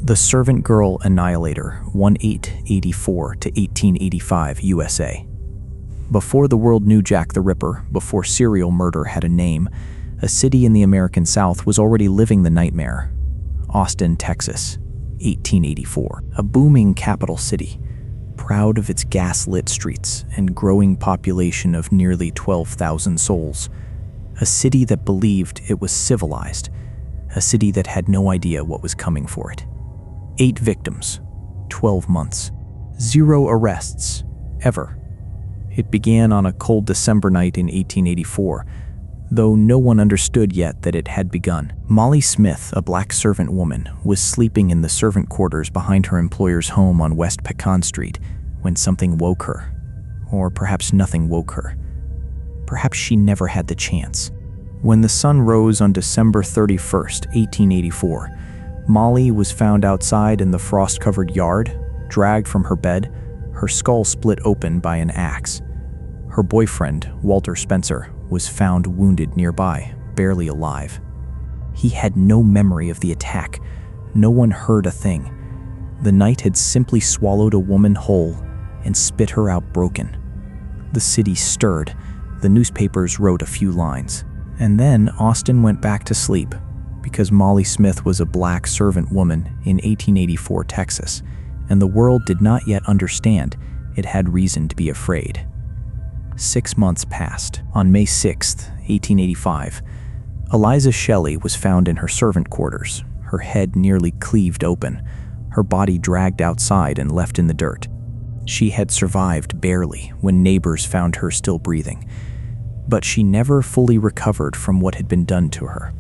The Servant Girl Annihilator, 1884 to 1885, USA. Before the world knew Jack the Ripper, before serial murder had a name, a city in the American South was already living the nightmare. Austin, Texas, 1884. A booming capital city, proud of its gas-lit streets and growing population of nearly 12,000 souls. A city that believed it was civilized. A city that had no idea what was coming for it. 8 victims, 12 months, 0 arrests, ever. It began on a cold December night in 1884, though no one understood yet that it had begun. Molly Smith, a black servant woman, was sleeping in the servant quarters behind her employer's home on West Pecan Street when something woke her. Or perhaps nothing woke her. Perhaps she never had the chance. When the sun rose on December 31st, 1884, Molly was found outside in the frost-covered yard, dragged from her bed, her skull split open by an axe. Her boyfriend, Walter Spencer, was found wounded nearby, barely alive. He had no memory of the attack. No one heard a thing. The night had simply swallowed a woman whole and spit her out broken. The city stirred. The newspapers wrote a few lines. And then Austin went back to sleep, because Molly Smith was a black servant woman in 1884 Texas, and the world did not yet understand it had reason to be afraid. 6 months passed. On May 6, 1885, Eliza Shelley was found in her servant quarters, her head nearly cleaved open, her body dragged outside and left in the dirt. She had survived barely when neighbors found her still breathing, but she never fully recovered from what had been done to her.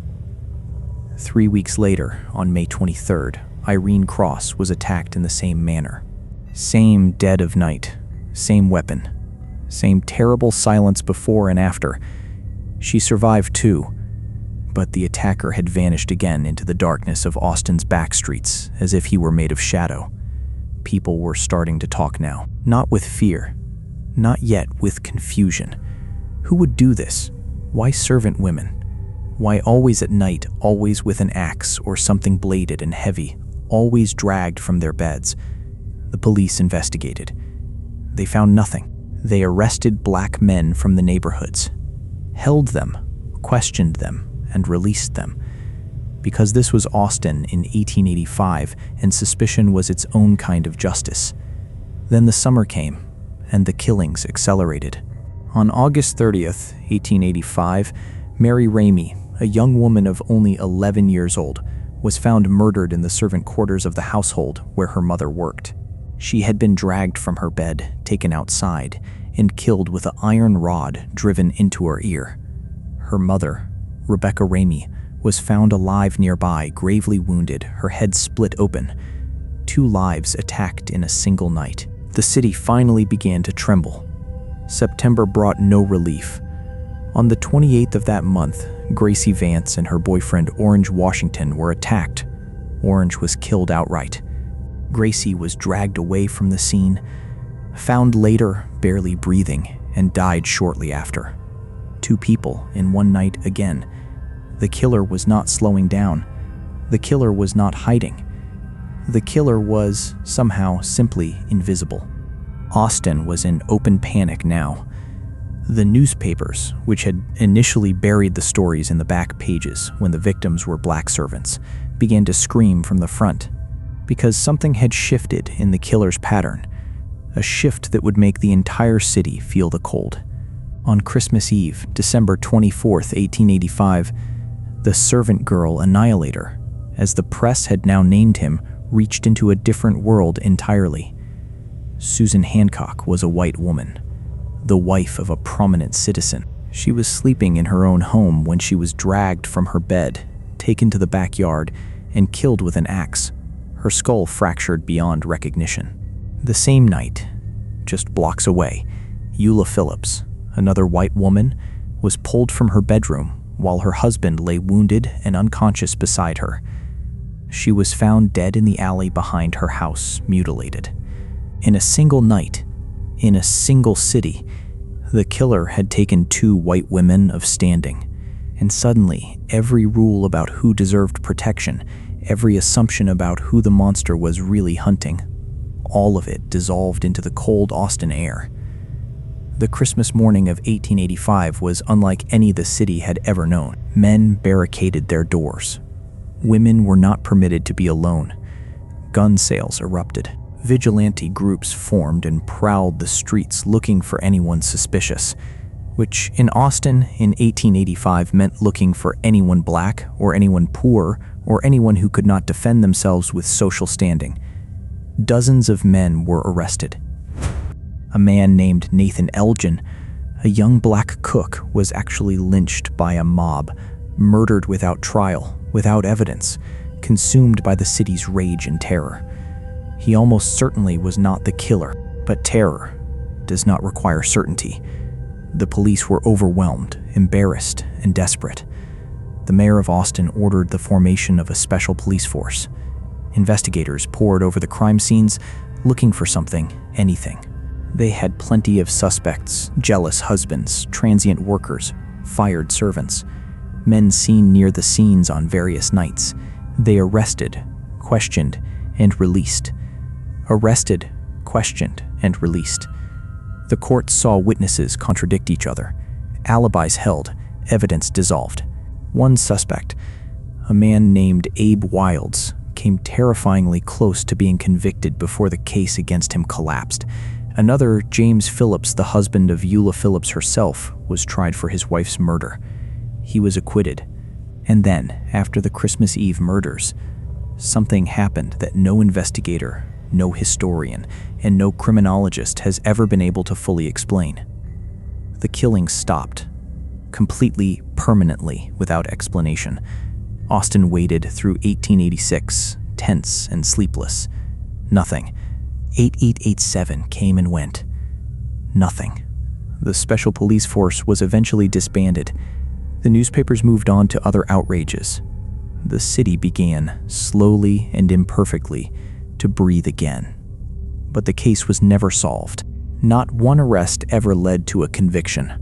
3 weeks later, on May 23rd, Irene Cross was attacked in the same manner. Same dead of night, same weapon, same terrible silence before and after. She survived too, but the attacker had vanished again into the darkness of Austin's back streets as if he were made of shadow. People were starting to talk now, not with fear, not yet with confusion. Who would do this? Why servant women? Why always at night, always with an axe or something bladed and heavy, always dragged from their beds? The police investigated. They found nothing. They arrested black men from the neighborhoods, held them, questioned them, and released them. Because this was Austin in 1885, and suspicion was its own kind of justice. Then the summer came, and the killings accelerated. On August 30th, 1885, Mary Ramey, a young woman of only 11 years old, was found murdered in the servant quarters of the household where her mother worked. She had been dragged from her bed, taken outside, and killed with an iron rod driven into her ear. Her mother, Rebecca Ramey, was found alive nearby, gravely wounded, her head split open. 2 lives attacked in a single night. The city finally began to tremble. September brought no relief. On the 28th of that month, Gracie Vance and her boyfriend Orange Washington were attacked. Orange was killed outright. Gracie was dragged away from the scene, found later barely breathing, and died shortly after. 2 people in one night again. The killer was not slowing down. The killer was not hiding. The killer was, somehow, simply invisible. Austin was in open panic now. The newspapers, which had initially buried the stories in the back pages when the victims were black servants, began to scream from the front, because something had shifted in the killer's pattern, a shift that would make the entire city feel the cold. On Christmas Eve, December 24th, 1885, the Servant Girl Annihilator, as the press had now named him, reached into a different world entirely. Susan Hancock was a white woman, the wife of a prominent citizen. She was sleeping in her own home when she was dragged from her bed, taken to the backyard, and killed with an axe, her skull fractured beyond recognition. The same night, just blocks away, Eula Phillips, another white woman, was pulled from her bedroom while her husband lay wounded and unconscious beside her. She was found dead in the alley behind her house, mutilated. In a single night, in a single city, the killer had taken 2 white women of standing, and suddenly every rule about who deserved protection, every assumption about who the monster was really hunting. All of it dissolved into the cold Austin air. The Christmas morning of 1885 was unlike any the city had ever known. Men barricaded their doors. Women were not permitted to be alone. Gun sales erupted. Vigilante groups formed and prowled the streets looking for anyone suspicious, which in Austin in 1885 meant looking for anyone black or anyone poor or anyone who could not defend themselves with social standing. Dozens of men were arrested. A man named Nathan Elgin, a young black cook, was actually lynched by a mob, murdered without trial, without evidence, consumed by the city's rage and terror. He almost certainly was not the killer, but terror does not require certainty. The police were overwhelmed, embarrassed, and desperate. The mayor of Austin ordered the formation of a special police force. Investigators pored over the crime scenes, looking for something, anything. They had plenty of suspects: jealous husbands, transient workers, fired servants, men seen near the scenes on various nights. They arrested, questioned, and released. Arrested, questioned, and released. The courts saw witnesses contradict each other, alibis held, evidence dissolved. One suspect, a man named Abe Wilds, came terrifyingly close to being convicted before the case against him collapsed. Another, James Phillips, the husband of Eula Phillips herself, was tried for his wife's murder. He was acquitted. And then, after the Christmas Eve murders, something happened that no investigator, no historian, and no criminologist has ever been able to fully explain. The killing stopped, completely, permanently, without explanation. Austin waited through 1886, tense and sleepless. Nothing. 8887 came and went. Nothing. The special police force was eventually disbanded. The newspapers moved on to other outrages. The city began, slowly and imperfectly, to breathe again. But the case was never solved. Not one arrest ever led to a conviction.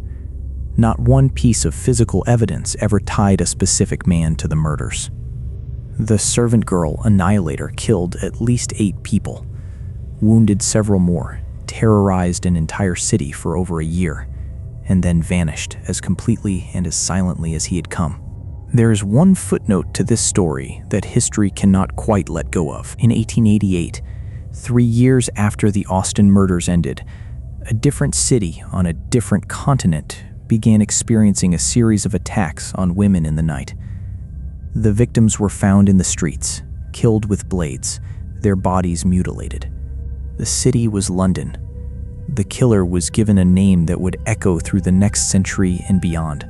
Not one piece of physical evidence ever tied a specific man to the murders. The Servant Girl Annihilator killed at least 8 people, wounded several more, terrorized an entire city for over a year, and then vanished as completely and as silently as he had come. There is one footnote to this story that history cannot quite let go of. In 1888, 3 years after the Austin murders ended, a different city on a different continent began experiencing a series of attacks on women in the night. The victims were found in the streets, killed with blades, their bodies mutilated. The city was London. The killer was given a name that would echo through the next century and beyond: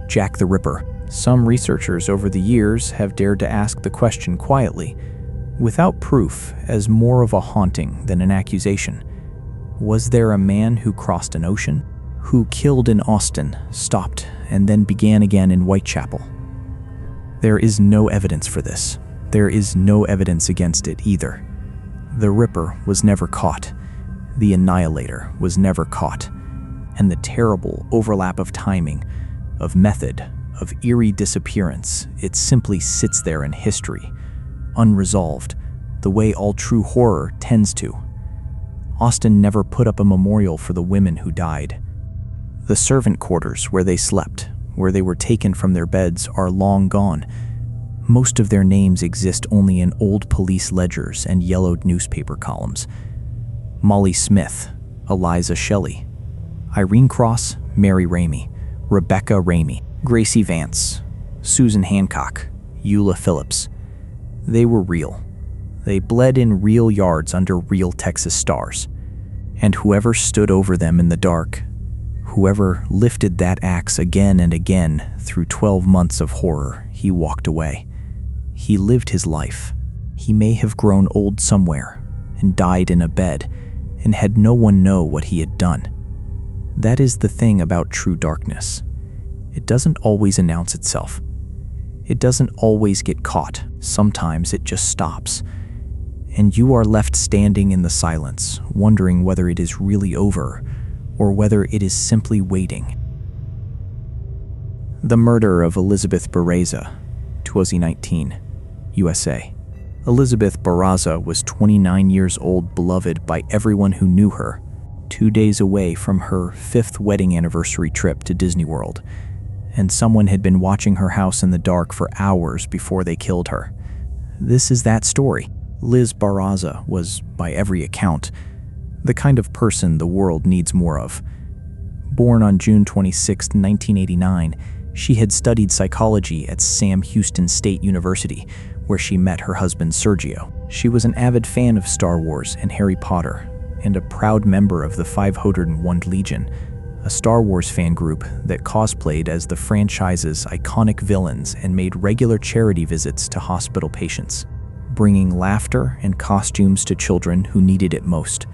Jack the Ripper. Some researchers over the years have dared to ask the question quietly, without proof, as more of a haunting than an accusation. Was there a man who crossed an ocean? Who killed in Austin, stopped, and then began again in Whitechapel? There is no evidence for this. There is no evidence against it either. The Ripper was never caught. The Annihilator was never caught. And the terrible overlap of timing, of method, of eerie disappearance, it simply sits there in history, unresolved, the way all true horror tends to. Austin never put up a memorial for the women who died. The servant quarters where they slept, where they were taken from their beds, are long gone. Most of their names exist only in old police ledgers and yellowed newspaper columns. Molly Smith, Eliza Shelley, Irene Cross, Mary Ramey, Rebecca Ramey, Gracie Vance, Susan Hancock, Eula Phillips. They were real. They bled in real yards under real Texas stars. And whoever stood over them in the dark, whoever lifted that axe again and again through 12 months of horror, he walked away. He lived his life. He may have grown old somewhere and died in a bed and had no one know what he had done. That is the thing about true darkness. It doesn't always announce itself. It doesn't always get caught. Sometimes it just stops. And you are left standing in the silence, wondering whether it is really over or whether it is simply waiting. The murder of Elizabeth Barraza, 2019, USA. Elizabeth Barraza was 29 years old, beloved by everyone who knew her, 2 days away from her 5th wedding anniversary trip to Disney World, and someone had been watching her house in the dark for hours before they killed her. This is that story. Liz Barraza was, by every account, the kind of person the world needs more of. Born on June 26, 1989, she had studied psychology at Sam Houston State University, where she met her husband Sergio. She was an avid fan of Star Wars and Harry Potter, and a proud member of the 501 Legion, a Star Wars fan group that cosplayed as the franchise's iconic villains and made regular charity visits to hospital patients, bringing laughter and costumes to children who needed it most.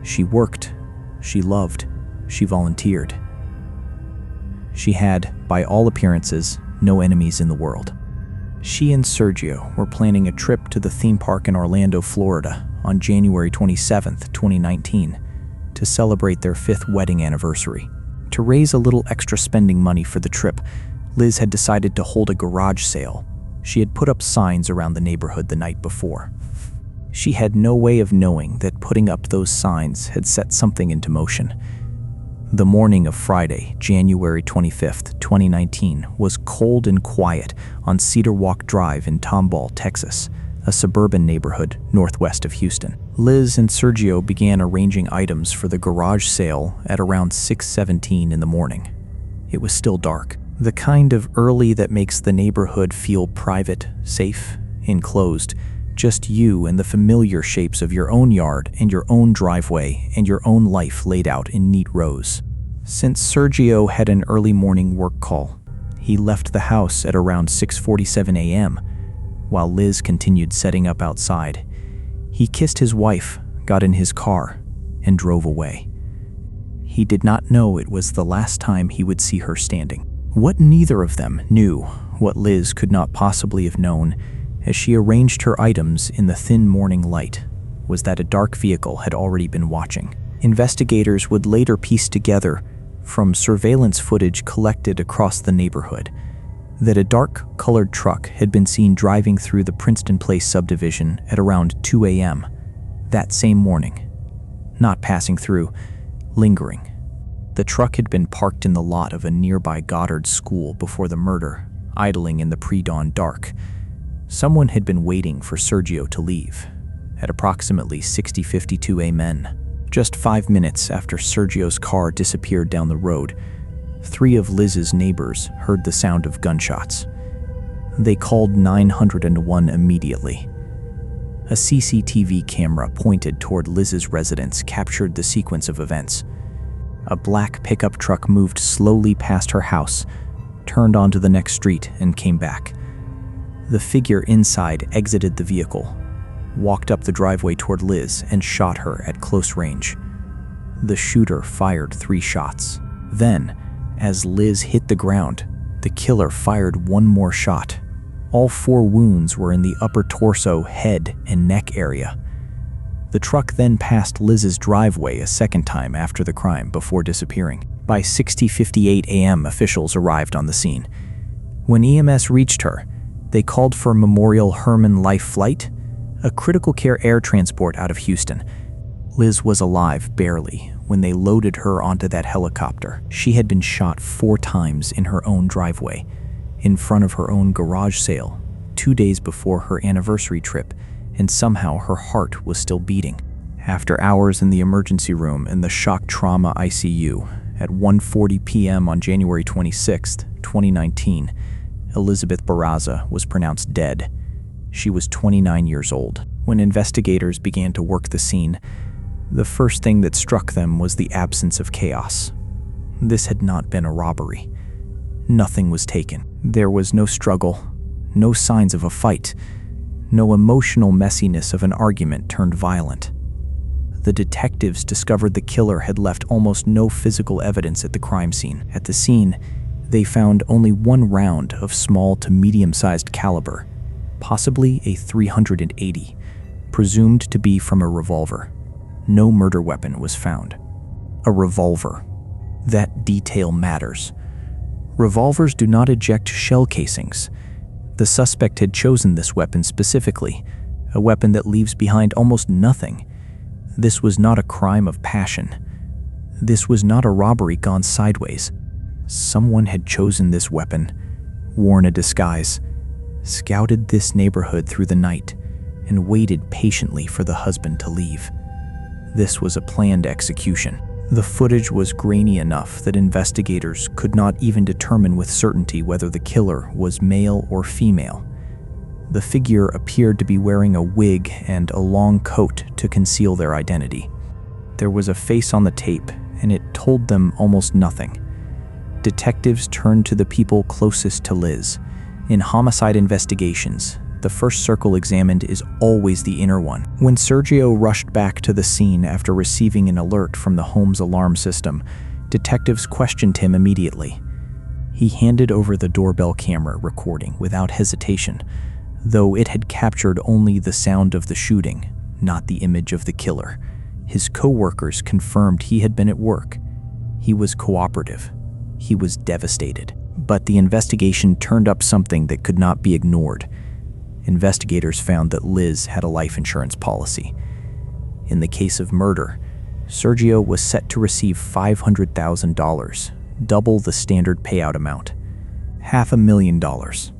She worked, she loved, she volunteered. She had, by all appearances, no enemies in the world. She and Sergio were planning a trip to the theme park in Orlando, Florida on January 27, 2019, to celebrate their 5th wedding anniversary. To raise a little extra spending money for the trip, Liz had decided to hold a garage sale. She had put up signs around the neighborhood the night before. She had no way of knowing that putting up those signs had set something into motion. The morning of Friday, January 25, 2019, was cold and quiet on Cedar Walk Drive in Tomball, Texas, a suburban neighborhood northwest of Houston. Liz and Sergio began arranging items for the garage sale at around 6:17 in the morning. It was still dark, the kind of early that makes the neighborhood feel private, safe, enclosed, just you and the familiar shapes of your own yard and your own driveway and your own life laid out in neat rows. Since Sergio had an early morning work call, he left the house at around 6:47 a.m., while Liz continued setting up outside. He kissed his wife, got in his car, and drove away. He did not know it was the last time he would see her standing. What neither of them knew, what Liz could not possibly have known, as she arranged her items in the thin morning light, was that a dark vehicle had already been watching. Investigators would later piece together, from surveillance footage collected across the neighborhood, that a dark-colored truck had been seen driving through the Princeton Place subdivision at around 2 a.m. that same morning. Not passing through, lingering. The truck had been parked in the lot of a nearby Goddard school before the murder, idling in the pre-dawn dark. Someone had been waiting for Sergio to leave, at approximately 6:52 a.m. Just 5 minutes after Sergio's car disappeared down the road, 3 of Liz's neighbors heard the sound of gunshots. They called 911 immediately. A CCTV camera pointed toward Liz's residence captured the sequence of events. A black pickup truck moved slowly past her house, turned onto the next street, and came back. The figure inside exited the vehicle, walked up the driveway toward Liz, and shot her at close range. The shooter fired 3 shots. Then, as Liz hit the ground, the killer fired 1 more shot. All 4 wounds were in the upper torso, head, and neck area. The truck then passed Liz's driveway a second time after the crime before disappearing. By 6:58 a.m., officials arrived on the scene. When EMS reached her, they called for Memorial Hermann Life Flight, a critical care air transport out of Houston. Liz was alive, barely, when they loaded her onto that helicopter. She had been shot 4 times in her own driveway, in front of her own garage sale, 2 days before her anniversary trip, and somehow her heart was still beating. After hours in the emergency room in the shock trauma ICU, at 1:40 p.m. on January 26, 2019, Elizabeth Barraza was pronounced dead. She was 29 years old. When investigators began to work the scene, the first thing that struck them was the absence of chaos. This had not been a robbery. Nothing was taken. There was no struggle, no signs of a fight, no emotional messiness of an argument turned violent. The detectives discovered the killer had left almost no physical evidence at the crime scene. At the scene, they found only 1 round of small to medium-sized caliber, possibly a .380, presumed to be from a revolver. No murder weapon was found. A revolver. That detail matters. Revolvers do not eject shell casings. The suspect had chosen this weapon specifically, a weapon that leaves behind almost nothing. This was not a crime of passion. This was not a robbery gone sideways. Someone had chosen this weapon, worn a disguise, scouted this neighborhood through the night, and waited patiently for the husband to leave. This was a planned execution. The footage was grainy enough that investigators could not even determine with certainty whether the killer was male or female. The figure appeared to be wearing a wig and a long coat to conceal their identity. There was a face on the tape, and it told them almost nothing. Detectives turned to the people closest to Liz. In homicide investigations, the first circle examined is always the inner one. When Sergio rushed back to the scene after receiving an alert from the home's alarm system, detectives questioned him immediately. He handed over the doorbell camera recording without hesitation, though it had captured only the sound of the shooting, not the image of the killer. His co-workers confirmed he had been at work. He was cooperative. He was devastated. But the investigation turned up something that could not be ignored. Investigators found that Liz had a life insurance policy. In the case of murder, Sergio was set to receive $500,000, double the standard payout amount, $500,000.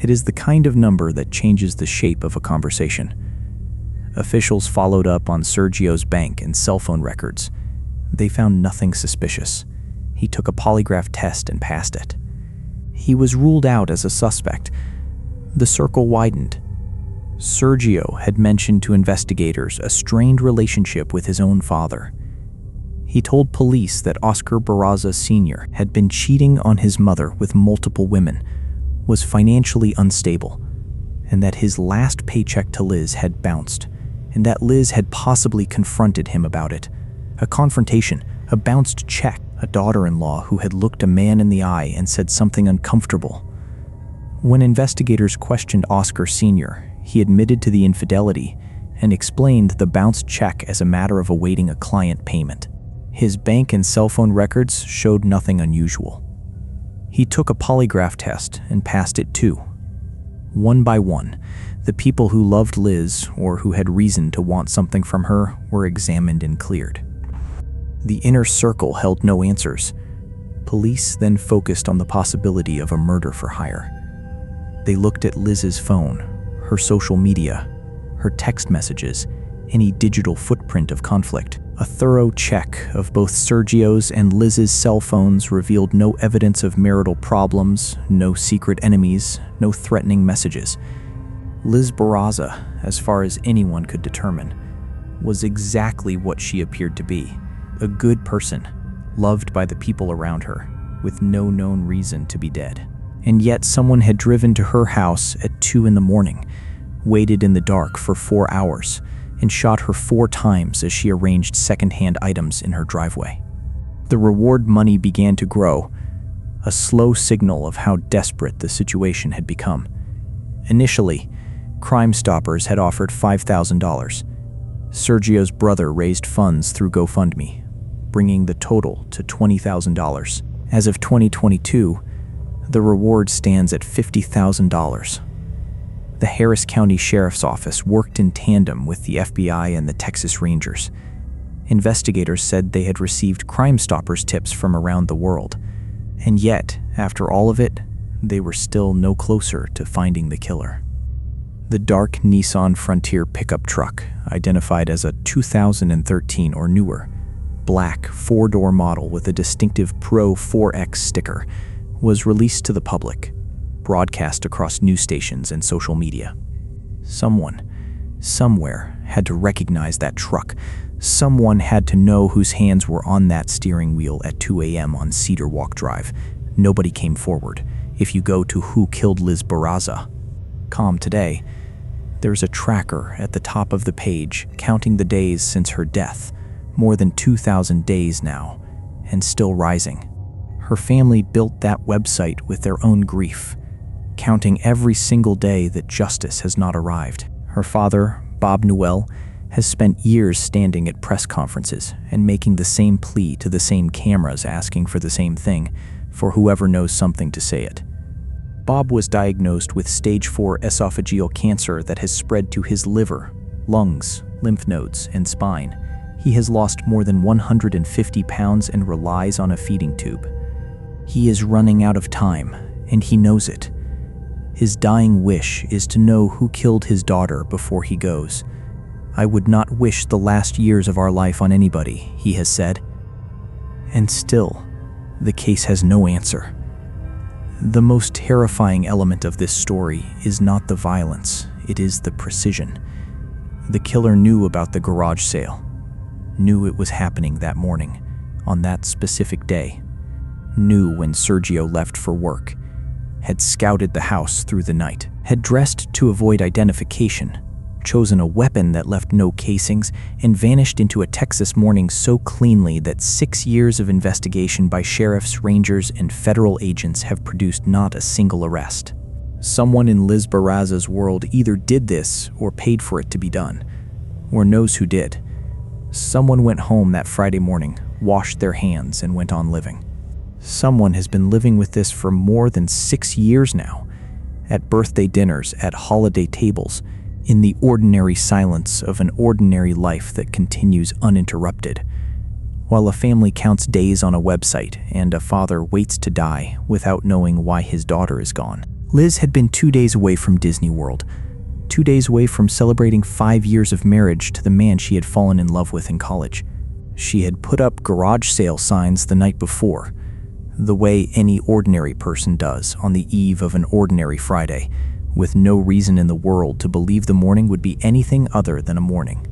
It is the kind of number that changes the shape of a conversation. Officials followed up on Sergio's bank and cell phone records. They found nothing suspicious. He took a polygraph test and passed it. He was ruled out as a suspect. The circle widened. Sergio had mentioned to investigators a strained relationship with his own father. He told police that Oscar Barraza Sr. had been cheating on his mother with multiple women, was financially unstable, and that his last paycheck to Liz had bounced, and that Liz had possibly confronted him about it. A confrontation, a bounced check, a daughter-in-law who had looked a man in the eye and said something uncomfortable. When investigators questioned Oscar Sr., he admitted to the infidelity and explained the bounced check as a matter of awaiting a client payment. His bank and cell phone records showed nothing unusual. He took a polygraph test and passed it too. One by one, the people who loved Liz or who had reason to want something from her were examined and cleared. The inner circle held no answers. Police then focused on the possibility of a murder for hire. They looked at Liz's phone, her social media, her text messages, any digital footprint of conflict. A thorough check of both Sergio's and Liz's cell phones revealed no evidence of marital problems, no secret enemies, no threatening messages. Liz Barraza, as far as anyone could determine, was exactly what she appeared to be. A good person, loved by the people around her, with no known reason to be dead. And yet someone had driven to her house at 2 a.m, waited in the dark for 4 hours, and shot her 4 times as she arranged second-hand items in her driveway. The reward money began to grow, a slow signal of how desperate the situation had become. Initially, Crime Stoppers had offered $5,000. Sergio's brother raised funds through GoFundMe, bringing the total to $20,000. As of 2022, the reward stands at $50,000. The Harris County Sheriff's Office worked in tandem with the FBI and the Texas Rangers. Investigators said they had received Crime Stoppers tips from around the world, and yet, after all of it, they were still no closer to finding the killer. The dark Nissan Frontier pickup truck, identified as a 2013 or newer, black 4-door model with a distinctive Pro 4X sticker, was released to the public, broadcast across news stations and social media. Someone, somewhere, had to recognize that truck. Someone had to know whose hands were on that steering wheel at 2 a.m. on Cedar Walk Drive. Nobody came forward. If you go to whokilledlizbarraza.com today, there's a tracker at the top of the page counting the days since her death, more than 2,000 days now, and still rising. Her family built that website with their own grief, counting every single day that justice has not arrived. Her father, Bob Newell, has spent years standing at press conferences and making the same plea to the same cameras asking for the same thing, for whoever knows something to say it. Bob was diagnosed with stage 4 esophageal cancer that has spread to his liver, lungs, lymph nodes, and spine. He has lost more than 150 pounds and relies on a feeding tube. He is running out of time, and he knows it. His dying wish is to know who killed his daughter before he goes. "I would not wish the last years of our life on anybody," he has said. And still, the case has no answer. The most terrifying element of this story is not the violence, it is the precision. The killer knew about the garage sale, knew it was happening that morning, on that specific day, knew when Sergio left for work, had scouted the house through the night, had dressed to avoid identification, chosen a weapon that left no casings, and vanished into a Texas morning so cleanly that 6 years of investigation by sheriffs, rangers, and federal agents have produced not a single arrest. Someone in Liz Barraza's world either did this or paid for it to be done, or knows who did. Someone went home that Friday morning, washed their hands, and went on living. Someone has been living with this for more than 6 years now, at birthday dinners, at holiday tables, in the ordinary silence of an ordinary life that continues uninterrupted, while a family counts days on a website and a father waits to die without knowing why his daughter is gone. Liz had been 2 days away from Disney World, 2 days away from celebrating 5 years of marriage to the man she had fallen in love with in college. She had put up garage sale signs the night before, the way any ordinary person does on the eve of an ordinary Friday, with no reason in the world to believe the morning would be anything other than a morning.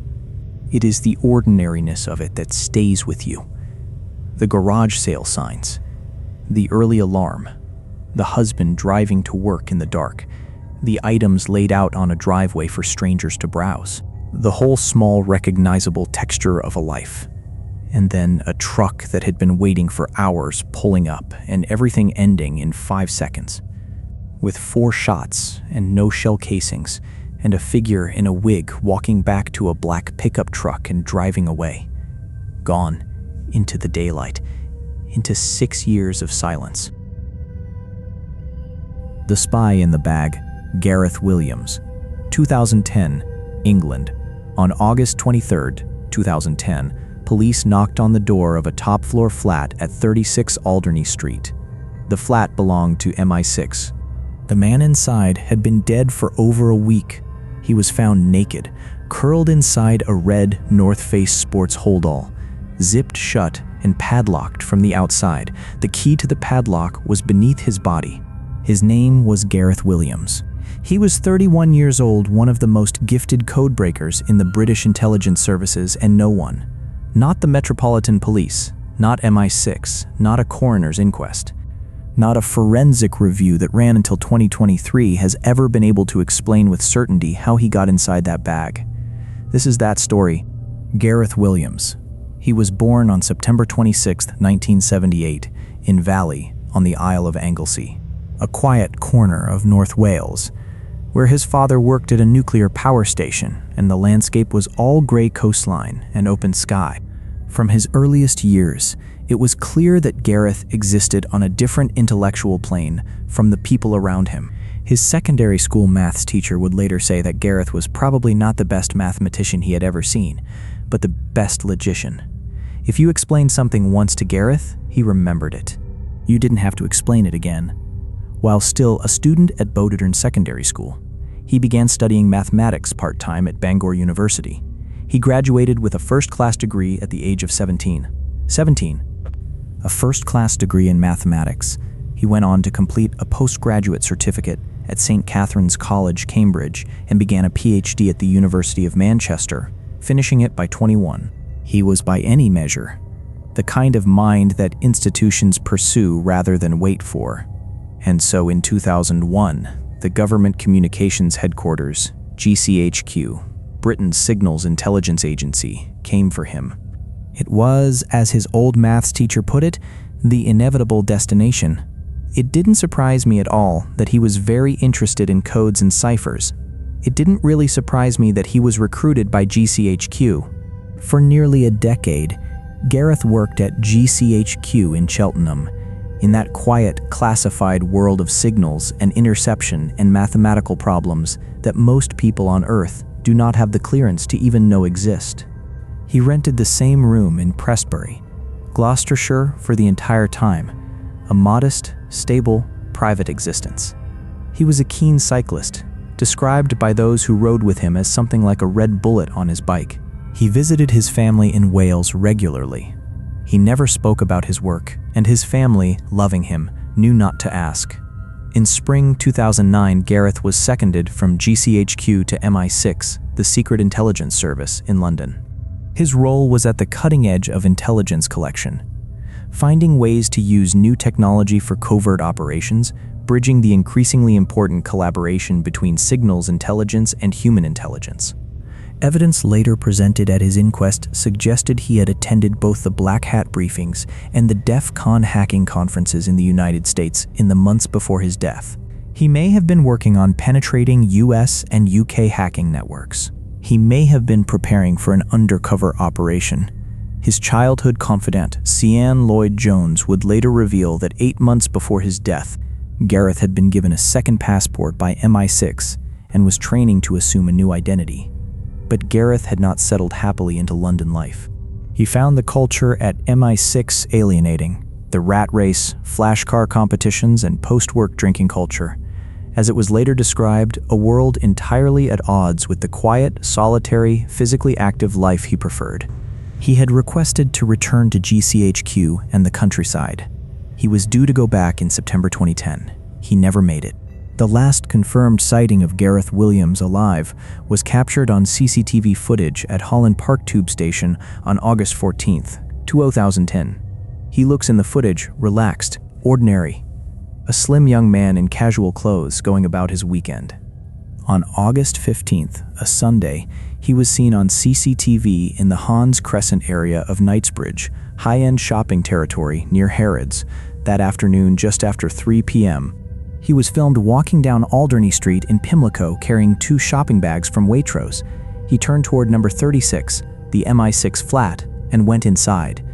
It is the ordinariness of it that stays with you. The garage sale signs, the early alarm, the husband driving to work in the dark, the items laid out on a driveway for strangers to browse, the whole small recognizable texture of a life. And then a truck that had been waiting for hours pulling up, and everything ending in 5 seconds. With 4 shots and no shell casings, and a figure in a wig walking back to a black pickup truck and driving away. Gone into the daylight, into 6 years of silence. The Spy in the Bag, Gareth Williams, 2010, England. On August 23, 2010, police knocked on the door of a top-floor flat at 36 Alderney Street. The flat belonged to MI6. The man inside had been dead for over a week. He was found naked, curled inside a red North Face sports holdall, zipped shut and padlocked from the outside. The key to the padlock was beneath his body. His name was Gareth Williams. He was 31 years old, one of the most gifted codebreakers in the British intelligence services, and no one, not the Metropolitan Police, not MI6, not a coroner's inquest, not a forensic review that ran until 2023 has ever been able to explain with certainty how he got inside that bag. This is that story. Gareth Williams. He was born on September 26, 1978, in Valley on the Isle of Anglesey, a quiet corner of North Wales, where his father worked at a nuclear power station and the landscape was all gray coastline and open sky. From his earliest years, it was clear that Gareth existed on a different intellectual plane from the people around him. His secondary school maths teacher would later say that Gareth was probably not the best mathematician he had ever seen, but the best logician. If you explained something once to Gareth, he remembered it. You didn't have to explain it again. While still a student at Bowdoin Secondary School, he began studying mathematics part-time at Bangor University. He graduated with a first-class degree at the age of 17. A first-class degree in mathematics. He went on to complete a postgraduate certificate at St. Catherine's College, Cambridge, and began a PhD at the University of Manchester, finishing it by 21. He was, by any measure, the kind of mind that institutions pursue rather than wait for. And so in 2001, the Government Communications Headquarters, GCHQ, Britain's Signals Intelligence Agency, came for him. It was, as his old maths teacher put it, the inevitable destination. It didn't surprise me at all that he was very interested in codes and ciphers. It didn't really surprise me that he was recruited by GCHQ. For nearly a decade, Gareth worked at GCHQ in Cheltenham. in that quiet, classified world of signals and interception and mathematical problems that most people on Earth do not have the clearance to even know exist. He rented the same room in Prestbury, Gloucestershire for the entire time, a modest, stable, private existence. He was a keen cyclist, described by those who rode with him as something like a red bullet on his bike. He visited his family in Wales regularly. He never spoke about his work, and his family, loving him, knew not to ask. In spring 2009, Gareth was seconded from GCHQ to MI6, the Secret Intelligence Service in London. His role was at the cutting edge of intelligence collection, finding ways to use new technology for covert operations, bridging the increasingly important collaboration between signals intelligence and human intelligence. Evidence later presented at his inquest suggested he had attended both the Black Hat briefings and the DEF CON hacking conferences in the United States in the months before his death. He may have been working on penetrating US and UK hacking networks. He may have been preparing for an undercover operation. His childhood confidant, Sian Lloyd-Jones, would later reveal that 8 months before his death, Gareth had been given a second passport by MI6 and was training to assume a new identity. But Gareth had not settled happily into London life. He found the culture at MI6 alienating, the rat race, flashcar competitions, and post-work drinking culture. As it was later described, a world entirely at odds with the quiet, solitary, physically active life he preferred. He had requested to return to GCHQ and the countryside. He was due to go back in September 2010. He never made it. The last confirmed sighting of Gareth Williams alive was captured on CCTV footage at Holland Park Tube Station on August 14, 2010. He looks in the footage relaxed, ordinary, a slim young man in casual clothes going about his weekend. On August 15th, a Sunday, he was seen on CCTV in the Hans Crescent area of Knightsbridge, high-end shopping territory near Harrods, that afternoon just after 3 p.m. He was filmed walking down Alderney Street in Pimlico carrying 2 shopping bags from Waitrose. He turned toward number 36, the MI6 flat, and went inside.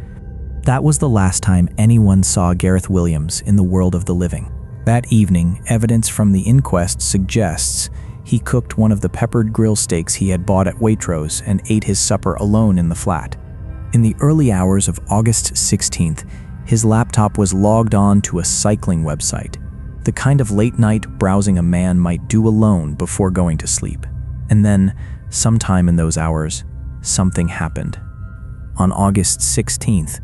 That was the last time anyone saw Gareth Williams in the world of the living. That evening, evidence from the inquest suggests he cooked one of the peppered grill steaks he had bought at Waitrose and ate his supper alone in the flat. In the early hours of August 16th, his laptop was logged on to a cycling website, the kind of late-night browsing a man might do alone before going to sleep. And then, sometime in those hours, something happened. On August 16th,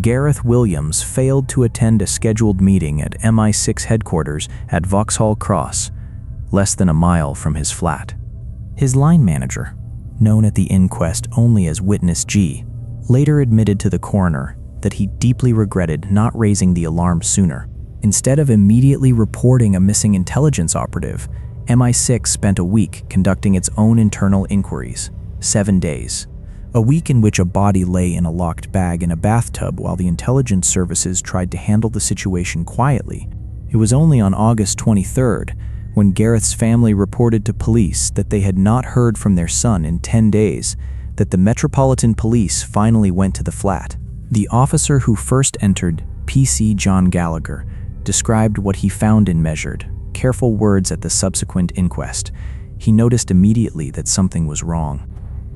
Gareth Williams failed to attend a scheduled meeting at MI6 headquarters at Vauxhall Cross, less than a mile from his flat. His line manager, known at the inquest only as Witness G, later admitted to the coroner that he deeply regretted not raising the alarm sooner. Instead of immediately reporting a missing intelligence operative, MI6 spent a week conducting its own internal inquiries, 7 days. A week in which a body lay in a locked bag in a bathtub while the intelligence services tried to handle the situation quietly. It was only on August 23rd when Gareth's family reported to police that they had not heard from their son in 10 days that the Metropolitan Police finally went to the flat. The officer who first entered, PC John Gallagher, described what he found in measured, careful words at the subsequent inquest. He noticed immediately that something was wrong.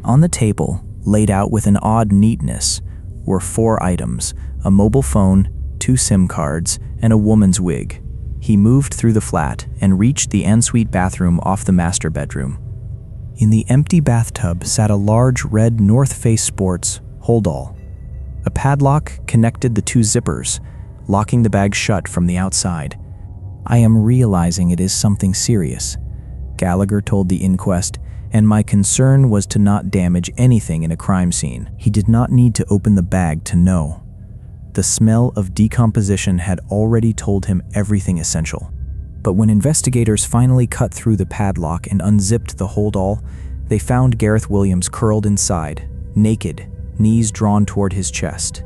On the table, laid out with an odd neatness, were 4 items: a mobile phone, 2 SIM cards, and a woman's wig. He moved through the flat and reached the ensuite bathroom off the master bedroom. In the empty bathtub sat a large red North Face Sports hold-all. A padlock connected the 2 zippers, locking the bag shut from the outside. "I am realizing it is something serious," Gallagher told the inquest, "and my concern was to not damage anything in a crime scene." He did not need to open the bag to know. The smell of decomposition had already told him everything essential. But when investigators finally cut through the padlock and unzipped the hold-all, they found Gareth Williams curled inside, naked, knees drawn toward his chest.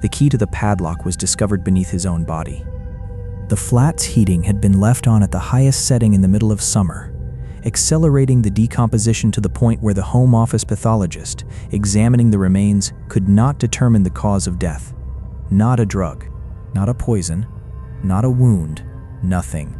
The key to the padlock was discovered beneath his own body. The flat's heating had been left on at the highest setting in the middle of summer, accelerating the decomposition to the point where the Home Office pathologist, examining the remains, could not determine the cause of death. Not a drug, not a poison, not a wound, nothing.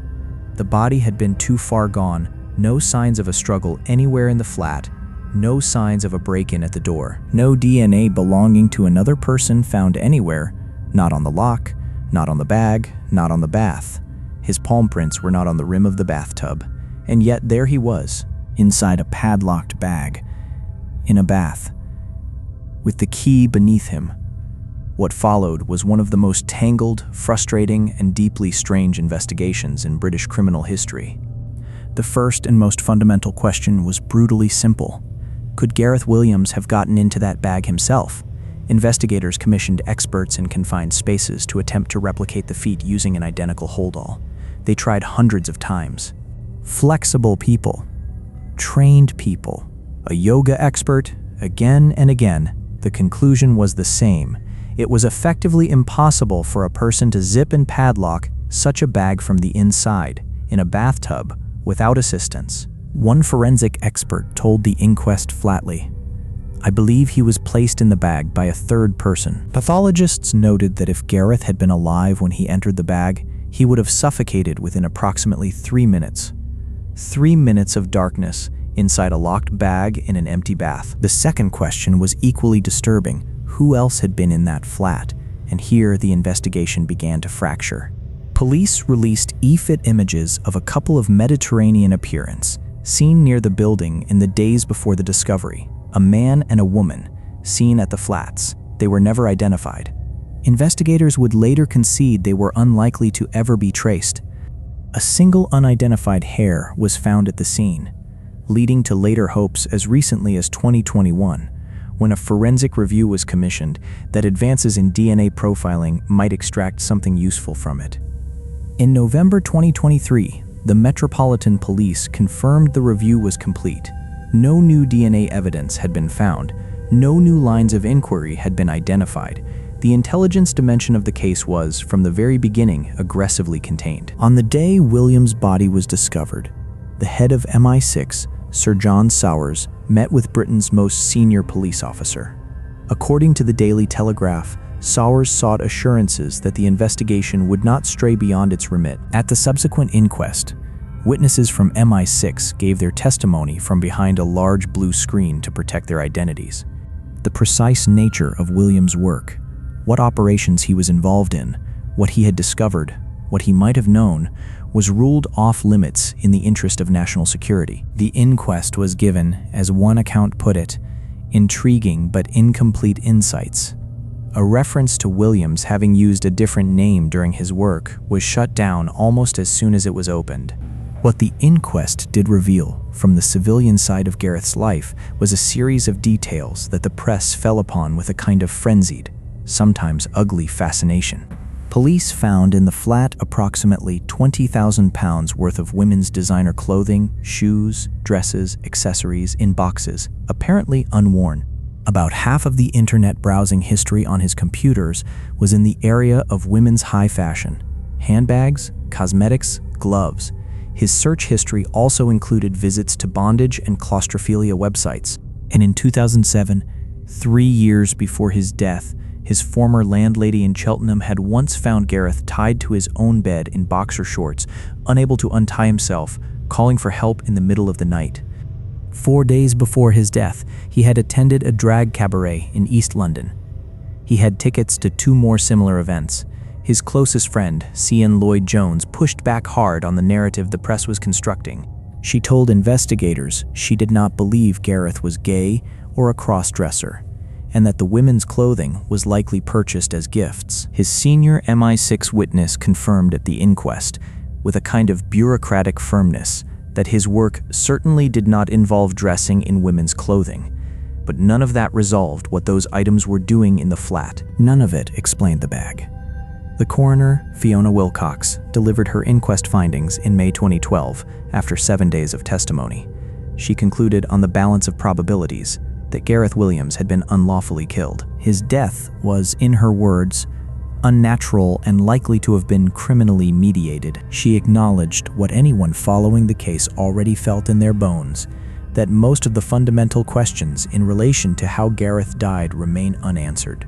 The body had been too far gone, no signs of a struggle anywhere in the flat, no signs of a break-in at the door, no DNA belonging to another person found anywhere, not on the lock, not on the bag, not on the bath. His palm prints were not on the rim of the bathtub, and yet there he was, inside a padlocked bag, in a bath, with the key beneath him. What followed was one of the most tangled, frustrating, and deeply strange investigations in British criminal history. The first and most fundamental question was brutally simple. Could Gareth Williams have gotten into that bag himself? Investigators commissioned experts in confined spaces to attempt to replicate the feat using an identical holdall. They tried hundreds of times. Flexible people, trained people, a yoga expert, again and again. The conclusion was the same. It was effectively impossible for a person to zip and padlock such a bag from the inside, in a bathtub, without assistance. One forensic expert told the inquest flatly, "I believe he was placed in the bag by a third person." Pathologists noted that if Gareth had been alive when he entered the bag, he would have suffocated within approximately 3 minutes. 3 minutes of darkness inside a locked bag in an empty bath. The second question was equally disturbing. Who else had been in that flat? And here the investigation began to fracture. Police released e-fit images of a couple of Mediterranean appearance, seen near the building in the days before the discovery. A man and a woman, seen at the flats. They were never identified. Investigators would later concede they were unlikely to ever be traced. A single unidentified hair was found at the scene, leading to later hopes as recently as 2021, when a forensic review was commissioned that advances in DNA profiling might extract something useful from it. In November 2023, the Metropolitan Police confirmed the review was complete. No new DNA evidence had been found. No new lines of inquiry had been identified. The intelligence dimension of the case was, from the very beginning, aggressively contained. On the day Williams' body was discovered, the head of MI6, Sir John Sowers, met with Britain's most senior police officer. According to the Daily Telegraph, Sowers sought assurances that the investigation would not stray beyond its remit. At the subsequent inquest, witnesses from MI6 gave their testimony from behind a large blue screen to protect their identities. The precise nature of Williams' work, what operations he was involved in, what he had discovered, what he might have known, was ruled off limits in the interest of national security. The inquest was given, as one account put it, intriguing but incomplete insights. A reference to Williams having used a different name during his work was shut down almost as soon as it was opened. What the inquest did reveal from the civilian side of Gareth's life was a series of details that the press fell upon with a kind of frenzied, sometimes ugly fascination. Police found in the flat approximately £20,000 worth of women's designer clothing, shoes, dresses, accessories in boxes, apparently unworn. About half of the internet browsing history on his computers was in the area of women's high fashion, handbags, cosmetics, gloves. His search history also included visits to bondage and claustrophilia websites. And in 2007, 3 years before his death, his former landlady in Cheltenham had once found Gareth tied to his own bed in boxer shorts, unable to untie himself, calling for help in the middle of the night. 4 days before his death, he had attended a drag cabaret in East London. He had tickets to 2 more similar events. His closest friend, Cian Lloyd-Jones, pushed back hard on the narrative the press was constructing. She told investigators she did not believe Gareth was gay or a cross-dresser, and that the women's clothing was likely purchased as gifts. His senior MI6 witness confirmed at the inquest, with a kind of bureaucratic firmness, that his work certainly did not involve dressing in women's clothing. But none of that resolved what those items were doing in the flat. None of it explained the bag. The coroner, Fiona Wilcox, delivered her inquest findings in May 2012 after 7 days of testimony. She concluded on the balance of probabilities that Gareth Williams had been unlawfully killed. His death was, in her words, unnatural and likely to have been criminally mediated. She acknowledged what anyone following the case already felt in their bones, that most of the fundamental questions in relation to how Gareth died remain unanswered.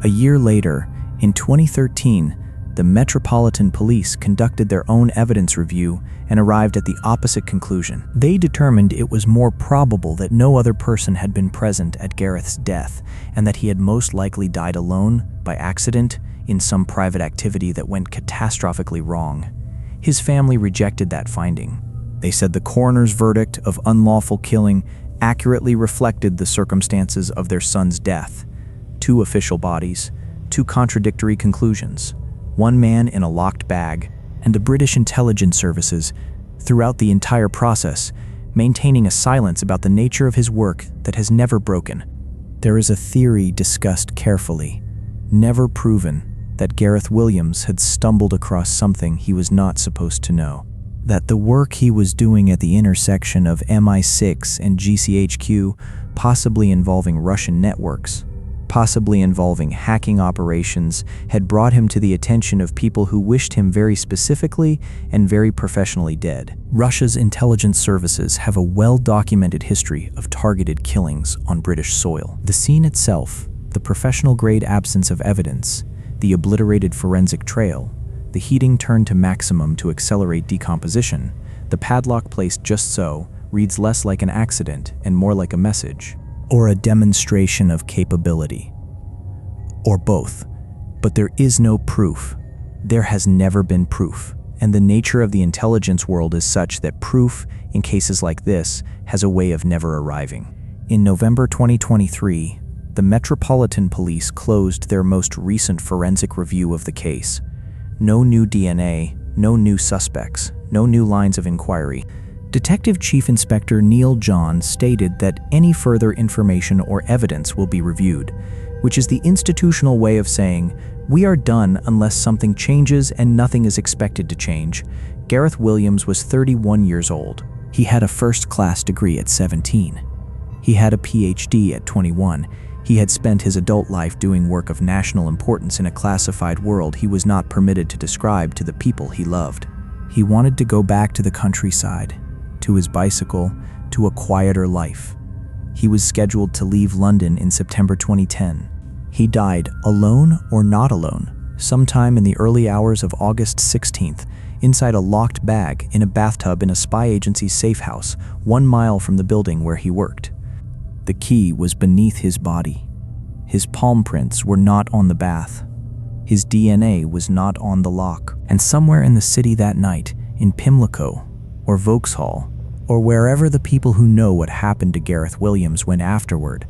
A year later, in 2013, The Metropolitan Police conducted their own evidence review and arrived at the opposite conclusion. They determined it was more probable that no other person had been present at Gareth's death, and that he had most likely died alone, by accident, in some private activity that went catastrophically wrong. His family rejected that finding. They said the coroner's verdict of unlawful killing accurately reflected the circumstances of their son's death. Two official bodies, two contradictory conclusions. One man in a locked bag, and the British intelligence services, throughout the entire process, maintaining a silence about the nature of his work that has never broken. There is a theory discussed carefully, never proven, that Gareth Williams had stumbled across something he was not supposed to know. That the work he was doing at the intersection of MI6 and GCHQ, possibly involving Russian networks, possibly involving hacking operations, had brought him to the attention of people who wished him very specifically and very professionally dead. Russia's intelligence services have a well-documented history of targeted killings on British soil. The scene itself, the professional-grade absence of evidence, the obliterated forensic trail, the heating turned to maximum to accelerate decomposition, the padlock placed just so, reads less like an accident and more like a message, or a demonstration of capability. Or both. But there is no proof. There has never been proof. And the nature of the intelligence world is such that proof, in cases like this, has a way of never arriving. In November 2023, the Metropolitan Police closed their most recent forensic review of the case. No new DNA, no new suspects, no new lines of inquiry. Detective Chief Inspector Neil John stated that any further information or evidence will be reviewed, which is the institutional way of saying, we are done unless something changes, and nothing is expected to change. Gareth Williams was 31 years old. He had a first-class degree at 17. He had a PhD at 21. He had spent his adult life doing work of national importance in a classified world he was not permitted to describe to the people he loved. He wanted to go back to the countryside, to his bicycle, to a quieter life. He was scheduled to leave London in September 2010. He died, alone or not alone, sometime in the early hours of August 16th, inside a locked bag in a bathtub in a spy agency's safe house, 1 mile from the building where he worked. The key was beneath his body. His palm prints were not on the bath. His DNA was not on the lock. And somewhere in the city that night, in Pimlico, or Vauxhall, or wherever the people who know what happened to Gareth Williams went afterward,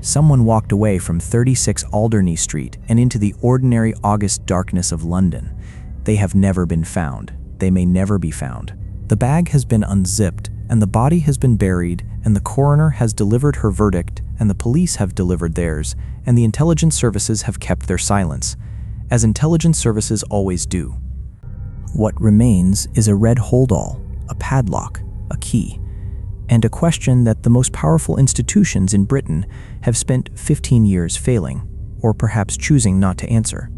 someone walked away from 36 Alderney Street and into the ordinary August darkness of London. They have never been found. They may never be found. The bag has been unzipped, and the body has been buried, and the coroner has delivered her verdict, and the police have delivered theirs, and the intelligence services have kept their silence, as intelligence services always do. What remains is a red holdall, a padlock, a key, and a question that the most powerful institutions in Britain have spent 15 years failing, or perhaps choosing not to answer.